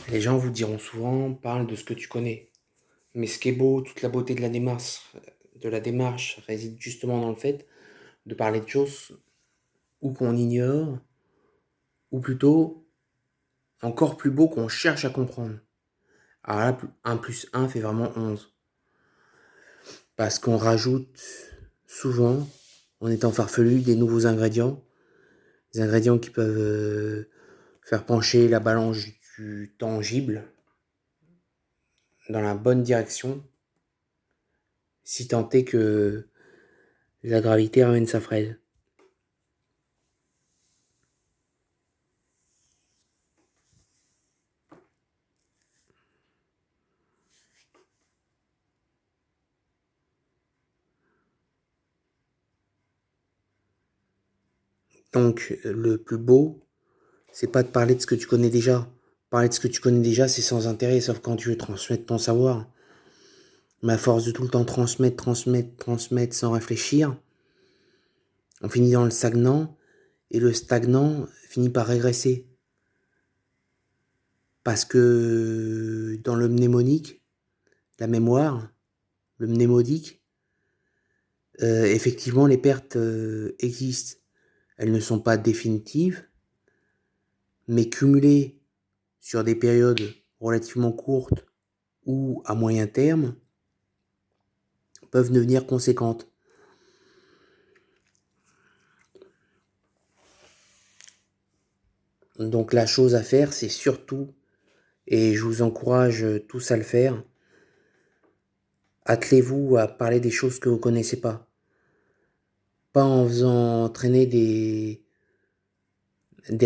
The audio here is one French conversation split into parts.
Les gens vous diront souvent: «Parle de ce que tu connais». Mais ce qui est beau, toute la beauté de la démarche réside justement dans le fait de parler de choses ou qu'on ignore, ou plutôt, encore plus beau, qu'on cherche à comprendre. Alors là, 1 plus 1 fait vraiment 11. Parce qu'on rajoute souvent, en étant farfelu, des nouveaux ingrédients. Des ingrédients qui peuvent faire pencher la balance du tangible dans la bonne direction, si tant est que la gravité ramène sa fraise. Donc, le plus beau, c'est pas de parler de ce que tu connais déjà. Parler de ce que tu connais déjà, c'est sans intérêt, sauf quand tu veux transmettre ton savoir. Mais à force de tout le temps transmettre sans réfléchir, on finit dans le stagnant, et le stagnant finit par régresser. Parce que dans le mnémonique, la mémoire, le mnémodique, effectivement, les pertes existent. Elles ne sont pas définitives, mais cumulées sur des périodes relativement courtes ou à moyen terme, peuvent devenir conséquentes. Donc la chose à faire, c'est surtout, et je vous encourage tous à le faire, attelez-vous à parler des choses que vous ne connaissez pas. Pas en faisant traîner des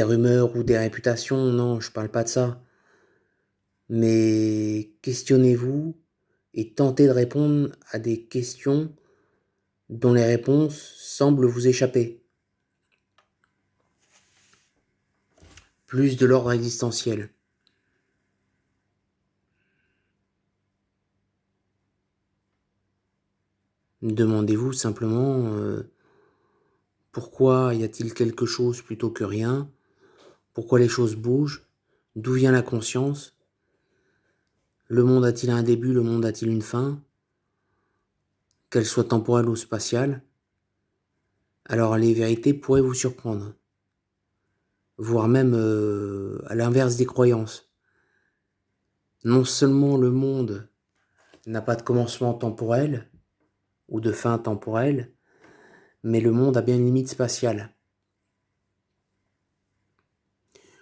rumeurs ou des réputations, non, je parle pas de ça. Mais questionnez-vous et tentez de répondre à des questions dont les réponses semblent vous échapper. Plus de l'ordre existentiel. Demandez-vous simplement pourquoi y a-t-il quelque chose plutôt que rien? Pourquoi les choses bougent? D'où vient la conscience? Le monde a-t-il un début? Le monde a-t-il une fin? Qu'elle soit temporelle ou spatiale? Alors les vérités pourraient vous surprendre, voire même à l'inverse des croyances. Non seulement le monde n'a pas de commencement temporel ou de fin temporelle, mais le monde a bien une limite spatiale.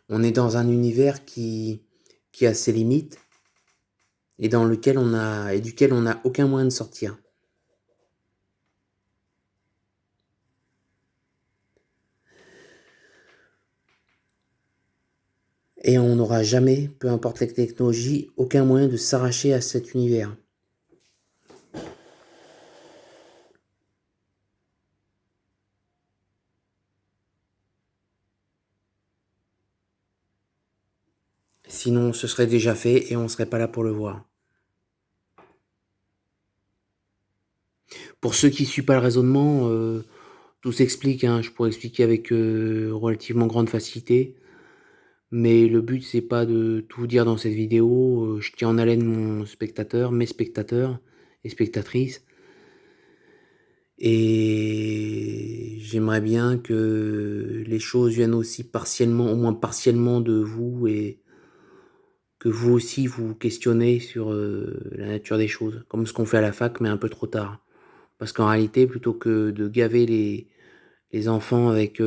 On est dans un univers qui a ses limites et duquel on n'a aucun moyen de sortir. Et on n'aura jamais, peu importe les technologies, aucun moyen de s'arracher à cet univers. Sinon, ce serait déjà fait et on ne serait pas là pour le voir. Pour ceux qui ne suivent pas le raisonnement, tout s'explique, hein. Je pourrais expliquer avec relativement grande facilité. Mais le but, c'est pas de tout dire dans cette vidéo. Je tiens en haleine mes spectateurs et spectatrices. Et j'aimerais bien que les choses viennent aussi partiellement, au moins partiellement de vous, et que vous aussi vous questionnez sur la nature des choses, comme ce qu'on fait à la fac, mais un peu trop tard. Parce qu'en réalité, plutôt que de gaver les enfants avec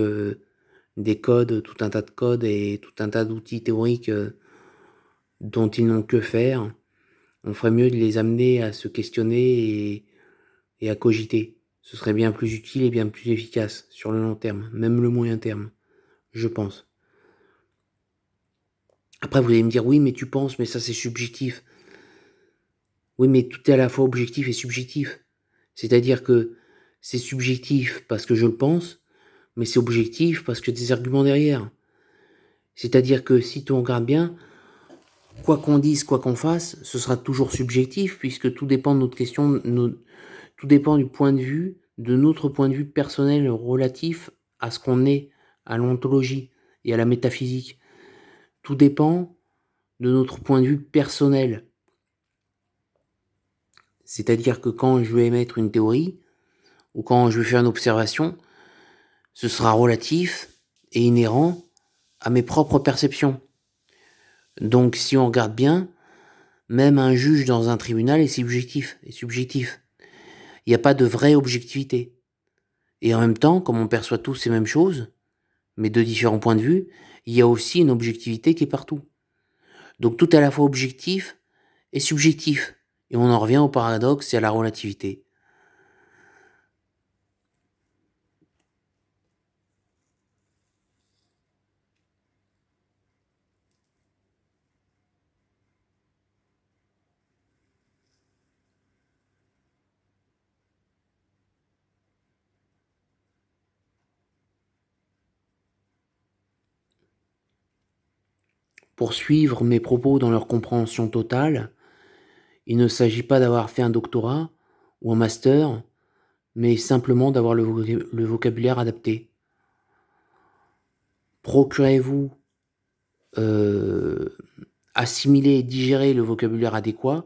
des codes, tout un tas de codes et tout un tas d'outils théoriques dont ils n'ont que faire, on ferait mieux de les amener à se questionner et à cogiter. Ce serait bien plus utile et bien plus efficace sur le long terme, même le moyen terme, je pense. Après, vous allez me dire, oui, mais tu penses, mais ça c'est subjectif. Oui, mais tout est à la fois objectif et subjectif. C'est-à-dire que c'est subjectif parce que je le pense, mais c'est objectif parce que des arguments derrière. C'est-à-dire que si tu regardes bien, quoi qu'on dise, quoi qu'on fasse, ce sera toujours subjectif puisque tout dépend de notre question, tout dépend du point de vue, de notre point de vue personnel relatif à ce qu'on est, à l'ontologie et à la métaphysique. Tout dépend de notre point de vue personnel. C'est-à-dire que quand je vais émettre une théorie, ou quand je vais faire une observation, ce sera relatif et inhérent à mes propres perceptions. Donc si on regarde bien, même un juge dans un tribunal est subjectif. Il n'y a pas de vraie objectivité. Et en même temps, comme on perçoit tous ces mêmes choses, mais de différents points de vue, il y a aussi une objectivité qui est partout. Donc tout est à la fois objectif et subjectif. Et on en revient au paradoxe et à la relativité. Pour suivre mes propos dans leur compréhension totale, il ne s'agit pas d'avoir fait un doctorat ou un master, mais simplement d'avoir le vocabulaire adapté. Procurez-vous assimiler et digérer le vocabulaire adéquat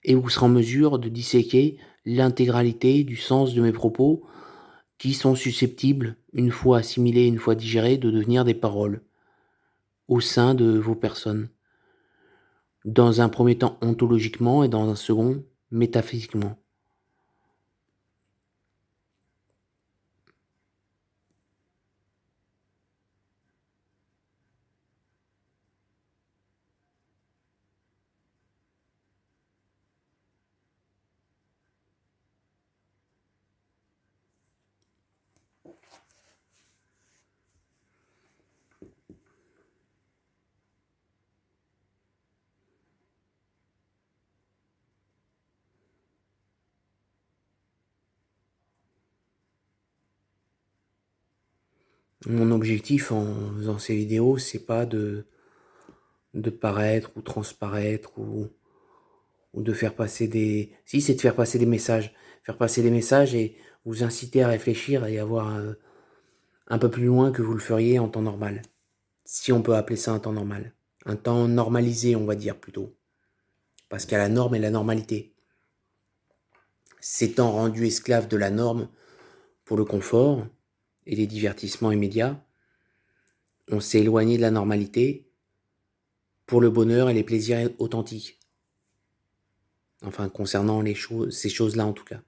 et vous serez en mesure de disséquer l'intégralité du sens de mes propos qui sont susceptibles, une fois assimilés, une fois digérés, de devenir des paroles au sein de vos personnes. Dans un premier temps ontologiquement et dans un second métaphysiquement. Mon objectif en faisant ces vidéos, c'est pas de paraître ou transparaître ou de faire passer des... Si, c'est de faire passer des messages. Faire passer des messages et vous inciter à réfléchir et à voir un peu plus loin que vous le feriez en temps normal. Si on peut appeler ça un temps normal. Un temps normalisé, on va dire plutôt. Parce qu'il y a la norme et la normalité. S'étant rendu esclave de la norme pour le confort et les divertissements immédiats, on s'est éloigné de la normalité pour le bonheur et les plaisirs authentiques. Enfin, concernant ces choses-là en tout cas.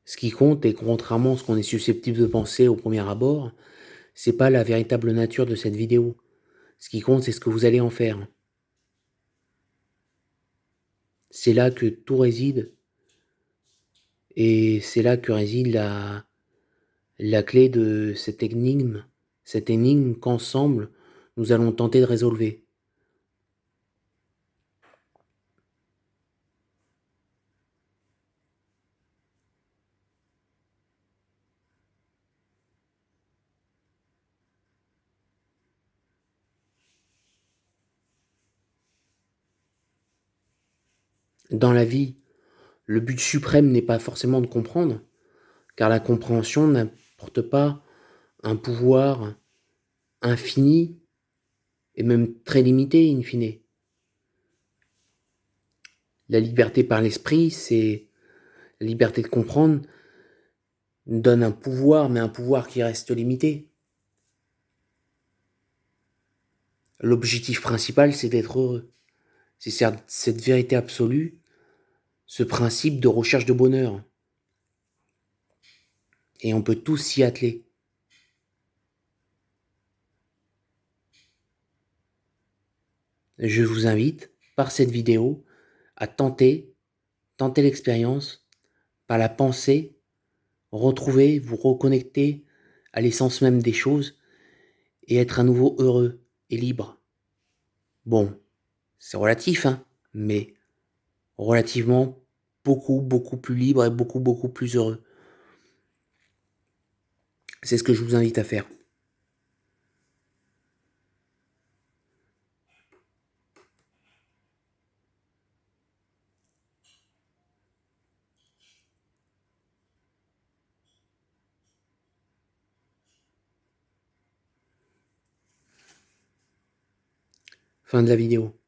Ce qui compte, et contrairement à ce qu'on est susceptible de penser au premier abord, c'est pas la véritable nature de cette vidéo. Ce qui compte, c'est ce que vous allez en faire. C'est là que tout réside, et c'est là que réside la clé de cette énigme qu'ensemble, nous allons tenter de résolver. Dans la vie, le but suprême n'est pas forcément de comprendre, car la compréhension n'apporte pas un pouvoir infini et même très limité in fine. La liberté par l'esprit, c'est la liberté de comprendre, donne un pouvoir, mais un pouvoir qui reste limité. L'objectif principal, c'est d'être heureux. C'est cette vérité absolue, ce principe de recherche de bonheur. Et on peut tous s'y atteler. Je vous invite, par cette vidéo, à tenter l'expérience, par la pensée, retrouver, vous reconnecter à l'essence même des choses et être à nouveau heureux et libre. Bon, c'est relatif, hein, mais relativement beaucoup plus libre et beaucoup plus heureux. C'est ce que je vous invite à faire. Fin de la vidéo.